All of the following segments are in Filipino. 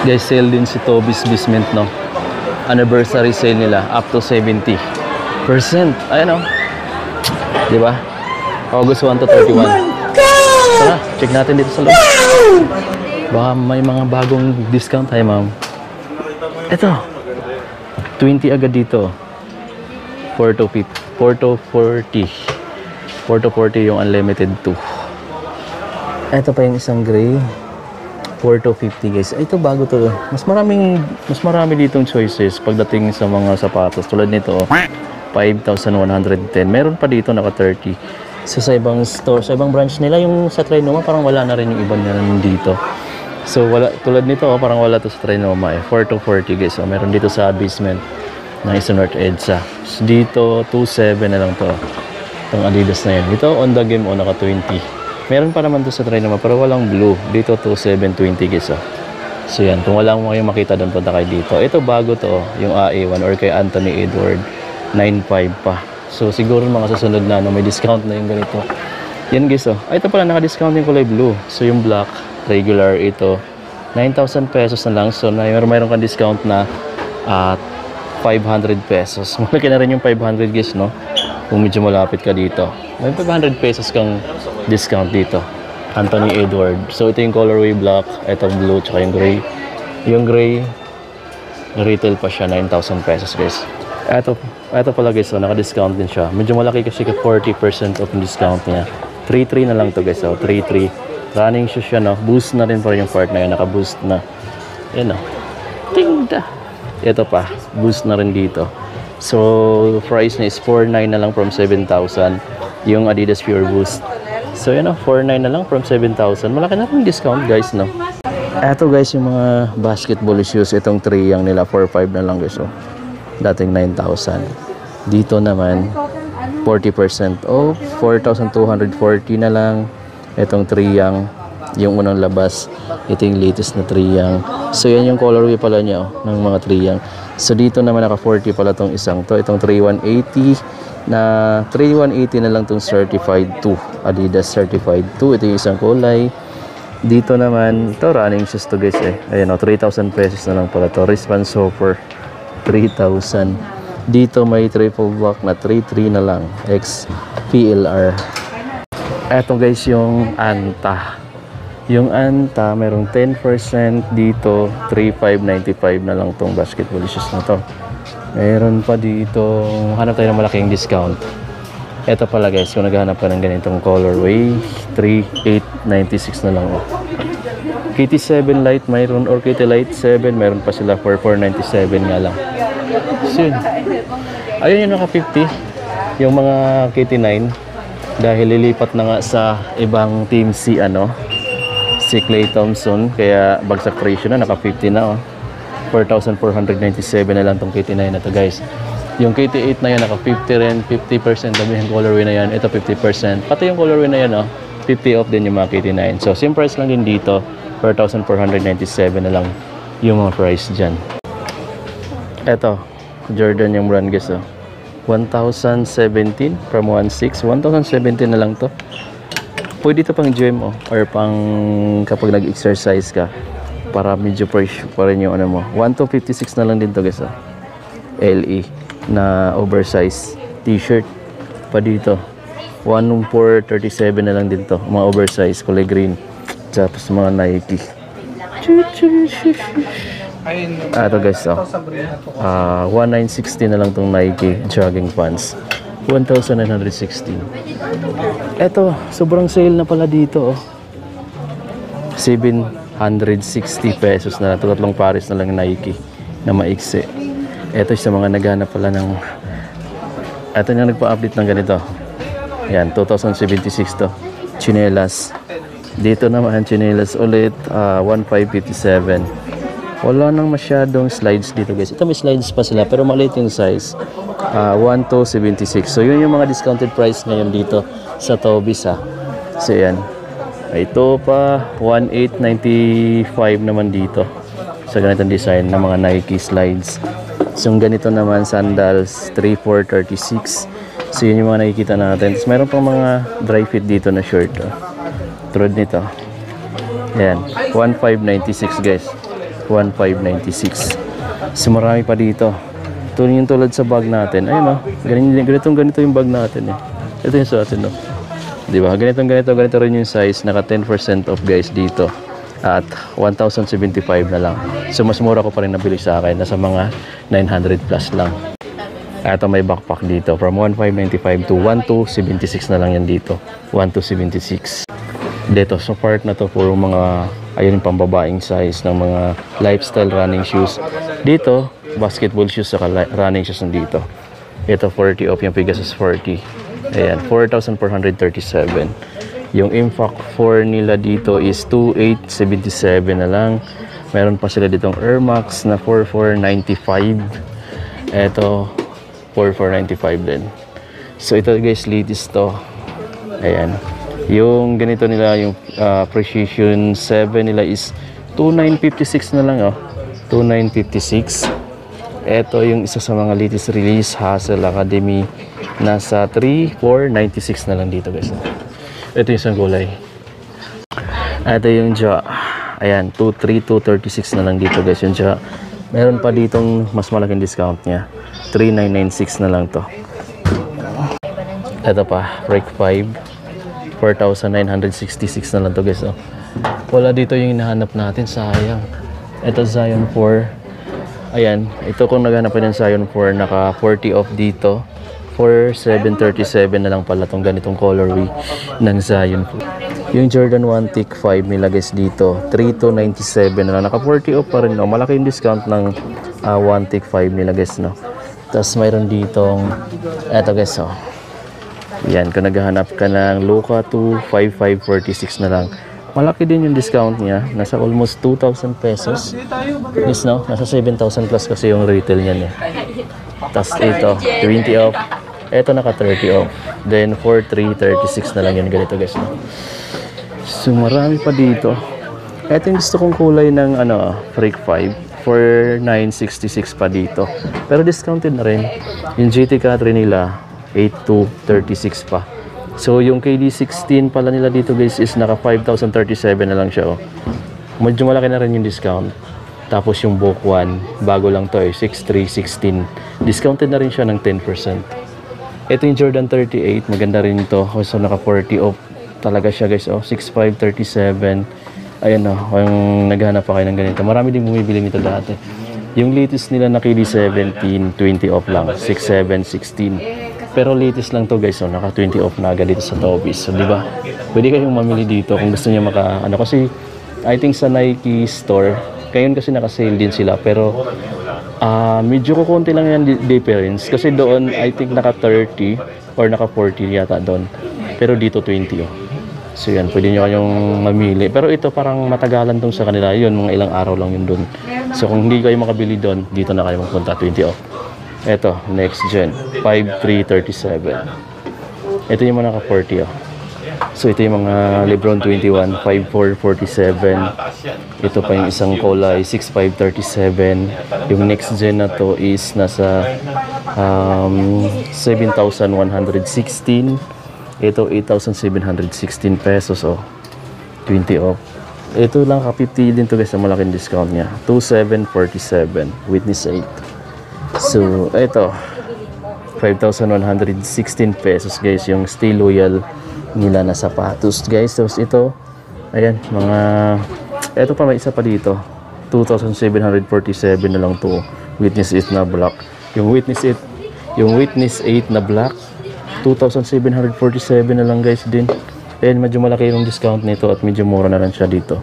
Guys, sale din si Toby's Basement, no? Anniversary sale nila, up to 70%. Ayan, oh. Diba? August 1 to 31. Tara, check natin dito sa loob. Baka may mga bagong discount. Hi, ma'am. Ito. 20 agad dito. 4 to 40. 4 to 40 yung unlimited 2. Ito pa yung isang gray. 4 to 50 guys. Ito bago to. Mas marami ditong choices pagdating sa mga sapatos. Tulad nito, 5,110. Meron pa dito naka 30. So sa ibang store, sa ibang branch nila, yung sa Trinoma parang wala na rin yung iba nila dito. So wala, tulad nito, parang wala to sa Trinoma eh. 4 to 40 guys. So meron dito sa Basement ng isa North EDSA. So dito 27 na lang to. Itong Adidas na yan. Ito on the game o naka 20. Meron pa naman to sa Trinoma pero walang blue. Dito 2720 guys. So yan, kung wala mo kayong makita doon, punta kayo dito. Ito bago to, yung AE1 or kay Anthony Edward, 9.5 pa. So siguro mga susunod na may discount na yung ganito. Yan guys. Ito pala naka-discount yung kulay blue. So yung black regular ito 9,000 pesos na lang. So mayroon kang discount na 500 pesos. Malaki na rin yung 500 guys, no? Kung medyo malapit ka dito. May 500 pesos kang discount dito. Anthony Edward. So ito yung colorway black, ito blue, tsaka yung gray. Yung gray, retail pa siya 9,000 pesos guys. Ito pala guys, naka-discount din siya. Medyo malaki kasi 40% off yung discount niya. 3.3 na lang to guys. 3.3. Running shoes siya, no? Boost na rin pa yung part na yun. Naka-boost na. Yan, no? Tingda! Ito pa, boost na rin dito. So price niya is 4.9 na lang from 7,000 yung Adidas Pure Boost. So yun, 4.9 na lang from 7,000. Malaki na rin discount guys, no? Eto guys yung mga basketball shoes. Itong 3 yang nila 4.5 na lang guys. Dating 9,000. Dito naman 40% off, 4,240 na lang. Itong 3 yang, yung unang labas. Ito yung latest na 3 yang. So yan yung colorway pala niya ng mga 3 yang. So dito naman naka 40 pala tong isang to. Itong 3,180 na 3,180 na lang tong certified 2. Adidas certified 2. Ito yung isang kulay. Dito naman, ito running shoes to guys eh. Ayan 3,000 pesos na lang pala to. Wristband Sofer 3,000. Dito may triple block na 3,3 na lang. X PLR. Eto guys yung Anta. Yung Anta, merong 10% dito, 3,595 na lang tong basketball shoes na to. Meron pa dito, hanap tayo ng malaking discount. Ito pala guys, kung naghahanap ka ng ganitong colorway, 3,896 na lang. KT7 Lite mayroon, or KT Lite 7, meron pa sila for 497 nga lang. So yun. Ayun yung naka 50, yung mga KT9. Dahil lilipat na nga sa ibang team si Klay Thompson, kaya bagsak presyo na, naka 50 na 4,497 na lang tong KT9 na to guys. Yung KT8 na yan naka 50 rin, 50% dami yung colorway na yan. Ito 50%, pati yung colorway na yan 50 off din yung mga KT9. So same price lang din dito, 4,497 na lang yung mga price dyan. Eto Jordan yung brand guys 1,017 from 1,600, 1,017 na lang to. Pwede ito pang gym or pang kapag nag-exercise ka, para medyo fresh pa rin yung mo. 1,256 na lang din to guys LE na oversize t-shirt pa dito. 1,437 na lang din to, mga oversize kulay green. Tapos mga Nike. Ito guys 1,960 na lang tong Nike jogging pants. 1,916. Eto, sobrang sale na pala dito 760 pesos na lang. Tatlong pares na lang Nike na maiksi. Eto sa mga naghanap pala ng, eto yung nagpa-update ng ganito. Yan, 2,076 to. Chinelas. Dito naman chinelas ulit 1,557. Wala nang masyadong slides dito guys. Ito may slides pa sila pero maliit yung size. 1,276. So yun yung mga discounted price ngayon dito sa Toby's So yan. Ito pa 1,895 naman dito sa ganitong design ng mga Nike slides. So yung ganito naman sandals 3,436. So yun yung mga nakikita natin. Tapos meron pang mga dry fit dito na shirt. Tulad nito. Yan. 1,596 guys. 1,596. So marami pa dito. Ito yung tulad sa bag natin. Ayun, oh. Ganito yung bag natin, eh. Ito yung sa atin, no? Diba? Ganito rin yung size. Naka 10% off, guys, dito. At 1,075 na lang. So mas mura ko pa rin nabili sa akin. Nasa mga 900 plus lang. Ito may backpack dito. From 1,595 to 1,276 na lang yan dito. 1,276. Dito, sa part na to, puro mga, ayun yung pambabaing size ng mga lifestyle running shoes. Dito, basketball shoes saka running shoes nandito. Ito 40 off, yung Pegasus 40. Ayan, 4,437. Yung Impact 4 nila dito is 2,877 na lang. Meron pa sila ditong Air Max na 4,495. Ito 4,495 din. So ito guys, latest to. Ayan. Yung ganito nila, yung Precision 7 nila is 2,956 na lang, oh. 2,956. Ito yung isa sa mga latest release, Hustle Academy. Nasa 3,496 na lang dito, guys. Ito yung isang kulay. Ito yung Ja. Ayan, 2,336 na lang dito, guys, yung Ja. Meron pa ditong mas malaking discount niya. 3,996 na lang to. Ito pa, Break 5. 4,966 na lang to, guys, oh. Wala dito yung hinahanap natin, sayang. Ito Zion 4. Ayan, ito kung naghanap pa ng Zion 4, naka 40 off dito. 4,737 na lang pala tong ganitong colorway ng Zion 4. Yung Jordan 1 Tick 5 nila, guys, dito 3,297 na lang. Naka 40 off pa rin, no? Malaki yung discount ng 1 Tick 5 nila, guys, no? Tapos mayroon ditong eto, guys, oh. Yan, kung naghahanap ka ng Luka 2, 5,546 na lang. Malaki din yung discount niya. Nasa almost 2,000 pesos. Yes, no? Nasa 7,000 plus kasi yung retail niyan, eh. Tapos ito, 20 off. Ito naka 30 off. Then 4,336 na lang yan. Ganito, guys, no? So marami pa dito. Ito yung gusto kong kulay ng Freak 5. 4,966 pa dito. Pero discounted na rin. Yung GT Cut nila 8,236 pa. So yung KD16 pala nila dito, guys, is naka 5,037 na lang siya, oh. Medyo malaki na rin yung discount. Tapos yung Book 1, bago lang to, eh, 6,316. Discounted na rin siya ng 10%. Ito yung Jordan 38, maganda rin ito. So naka 40 off talaga siya, guys, oh. 6,537. Ayan, oh, kung naghahanap pa kayo ng ganito. Marami din bumibili nito dati. Yung latest nila na KD17, 20 off lang, 6,716. Pero latest lang to, guys, so naka 20 off na agad dito sa Tobis. So di ba? Pwede kayong mamili dito kung gusto niyo kasi I think sa Nike store, ngayon kasi naka-sale din sila, pero medyo kukunti lang yan difference kasi doon I think naka 30 or naka 40 yata doon. Pero dito 20, oh. So yan, pwede niyo kayong mamili. Pero ito parang matagalan tong sa kanila. Yun, mga ilang araw lang yun doon. So kung hindi kayo makabili doon, dito na kayo magpunta, 20 off. Ito, next gen, 5,337. Ito yung mga naka 40, oh. So ito yung mga Lebron 21, 5,447. Ito pa yung isang kulay, 6,537. Yung next gen na to is nasa 7,116. Ito 8,716 pesos, oh. 20 off. Ito lang ka 50 din to, guys, sa malaking discount niya. 2,747, Witness 8. So, ito 5,116 pesos, guys, yung Stay Loyal nila na sapatos, guys. Tapos ito, ayan, ito pa, may isa pa dito, 2,747 na lang to, Witness 8 na black. Yung Witness 8 na black, 2,747 na lang, guys, din. Ayan, medyo malaki yung discount nito at medyo mura na lang siya dito.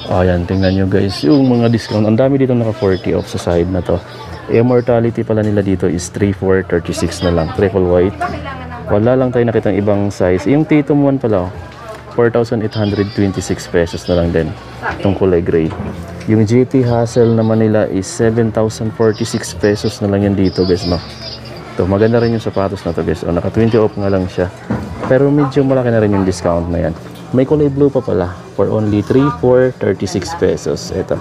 Ayan, tingnan nyo, guys, yung mga discount. Ang dami dito naka 40 off sa side na to. Immortality pala nila dito is 3,436 na lang. Triple white. Wala lang tayo nakitang ibang size. Yung Tatum 1 pala, 4,826 pesos na lang din. Itong kulay gray. Yung GT Hustle naman nila is 7,046 pesos na lang yan dito, guys, no? Ito, maganda rin yung sapatos na to, guys. O, naka 20 off nga lang siya. Pero medyo malaki na rin yung discount na yan. May kulay blue pa pala for only 3,436 pesos. Ito.